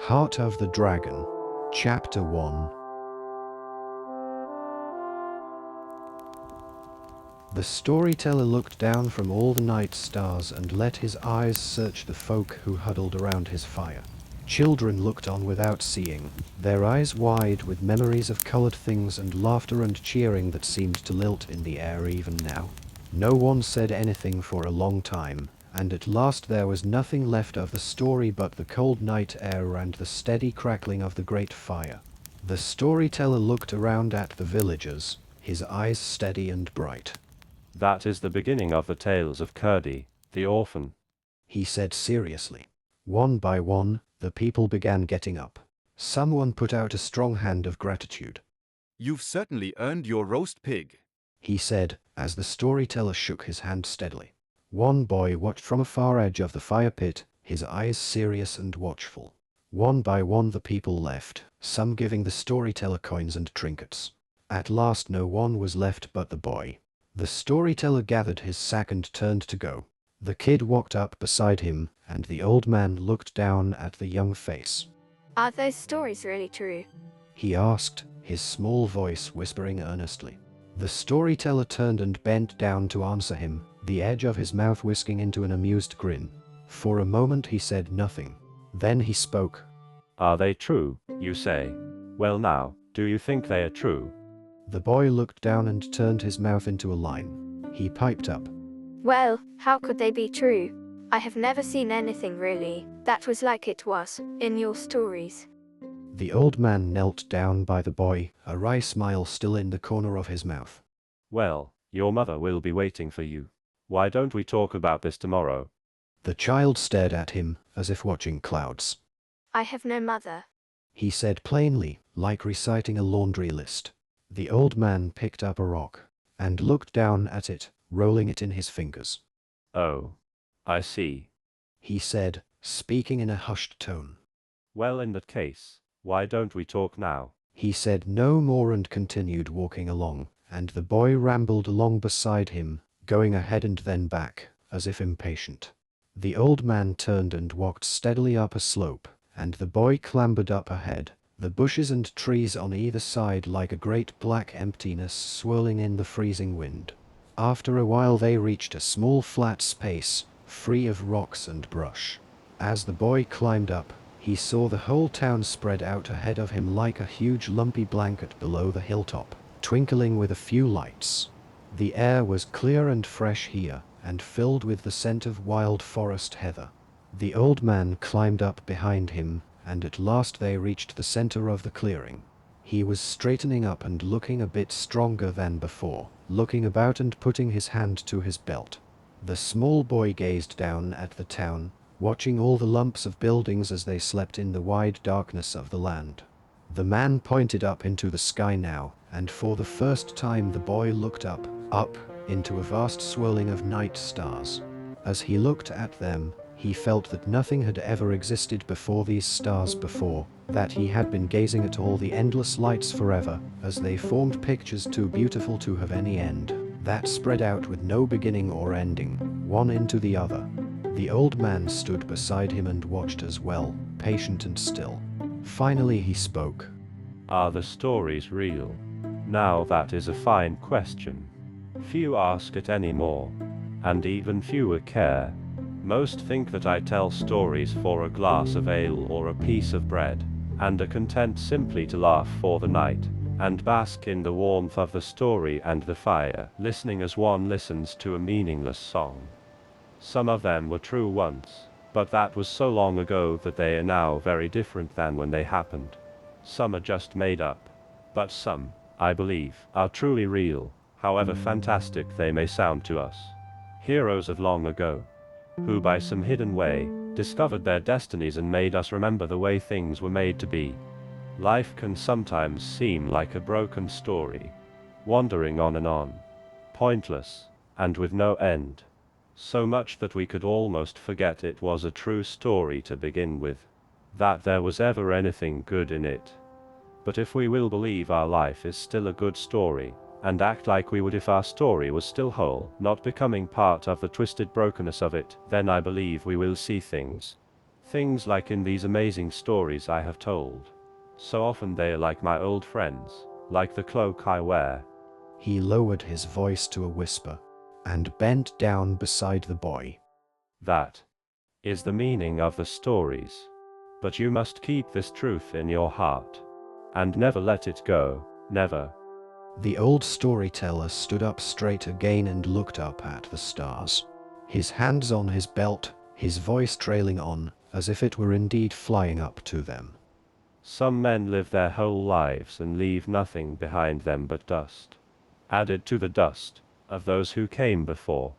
Heart of the Dragon, Chapter 1. The storyteller looked down from all the night stars and let his eyes search the folk who huddled around his fire. Children looked on without seeing, their eyes wide with memories of colored things and laughter and cheering that seemed to lilt in the air even now. No one said anything for a long time, and at last there was nothing left of the story but the cold night air and the steady crackling of the great fire. The storyteller looked around at the villagers, his eyes steady and bright. "That is the beginning of the tales of Kurdi, the orphan," he said seriously. One by one, the people began getting up. Someone put out a strong hand of gratitude. "You've certainly earned your roast pig," he said, as the storyteller shook his hand steadily. One boy watched from a far edge of the fire pit, his eyes serious and watchful. One by one the people left, some giving the storyteller coins and trinkets. At last no one was left but the boy. The storyteller gathered his sack and turned to go. The kid walked up beside him, and the old man looked down at the young face. "Are those stories really true?" he asked, his small voice whispering earnestly. The storyteller turned and bent down to answer him, the edge of his mouth whisking into an amused grin. For a moment he said nothing. Then he spoke. "Are they true, you say? Well now, do you think they are true?" The boy looked down and turned his mouth into a line. He piped up. "Well, how could they be true? I have never seen anything really that was like it was in your stories." The old man knelt down by the boy, a wry smile still in the corner of his mouth. "Well, your mother will be waiting for you. Why don't we talk about this tomorrow?" The child stared at him, as if watching clouds. "I have no mother," he said plainly, like reciting a laundry list. The old man picked up a rock and looked down at it, rolling it in his fingers. "Oh, I see," he said, speaking in a hushed tone. "Well, in that case, why don't we talk now?" He said no more and continued walking along, and the boy rambled along beside him, going ahead and then back, as if impatient. The old man turned and walked steadily up a slope, and the boy clambered up ahead, the bushes and trees on either side like a great black emptiness swirling in the freezing wind. After a while they reached a small flat space, free of rocks and brush. As the boy climbed up, he saw the whole town spread out ahead of him like a huge lumpy blanket below the hilltop, twinkling with a few lights. The air was clear and fresh here, and filled with the scent of wild forest heather. The old man climbed up behind him, and at last they reached the center of the clearing. He was straightening up and looking a bit stronger than before, looking about and putting his hand to his belt. The small boy gazed down at the town, watching all the lumps of buildings as they slept in the wide darkness of the land. The man pointed up into the sky now, and for the first time the boy looked up, into a vast swirling of night stars. As he looked at them, he felt that nothing had ever existed before these stars before, that he had been gazing at all the endless lights forever, as they formed pictures too beautiful to have any end, that spread out with no beginning or ending, one into the other. The old man stood beside him and watched as well, patient and still. Finally he spoke. "Are the stories real? Now that is a fine question. Few ask it anymore, and even fewer care. Most think that I tell stories for a glass of ale or a piece of bread, and are content simply to laugh for the night, and bask in the warmth of the story and the fire, listening as one listens to a meaningless song. Some of them were true once, but that was so long ago that they are now very different than when they happened. Some are just made up, but some, I believe, are truly real, however fantastic they may sound to us. Heroes of long ago, who by some hidden way, discovered their destinies and made us remember the way things were made to be. Life can sometimes seem like a broken story, wandering on, pointless, and with no end. So much that we could almost forget it was a true story to begin with, that there was ever anything good in it. But if we will believe our life is still a good story, and act like we would if our story was still whole, not becoming part of the twisted brokenness of it, then I believe we will see things Things like in these amazing stories I have told. So often they are like my old friends, like the cloak I wear. He lowered his voice to a whisper and bent down beside the boy. That is the meaning of the stories. But you must keep this truth in your heart. And never let it go, never. The old storyteller stood up straight again and looked up at the stars. His hands on his belt, his voice trailing on, as if it were indeed flying up to them. Some men live their whole lives and leave nothing behind them but dust, added to the dust of those who came before.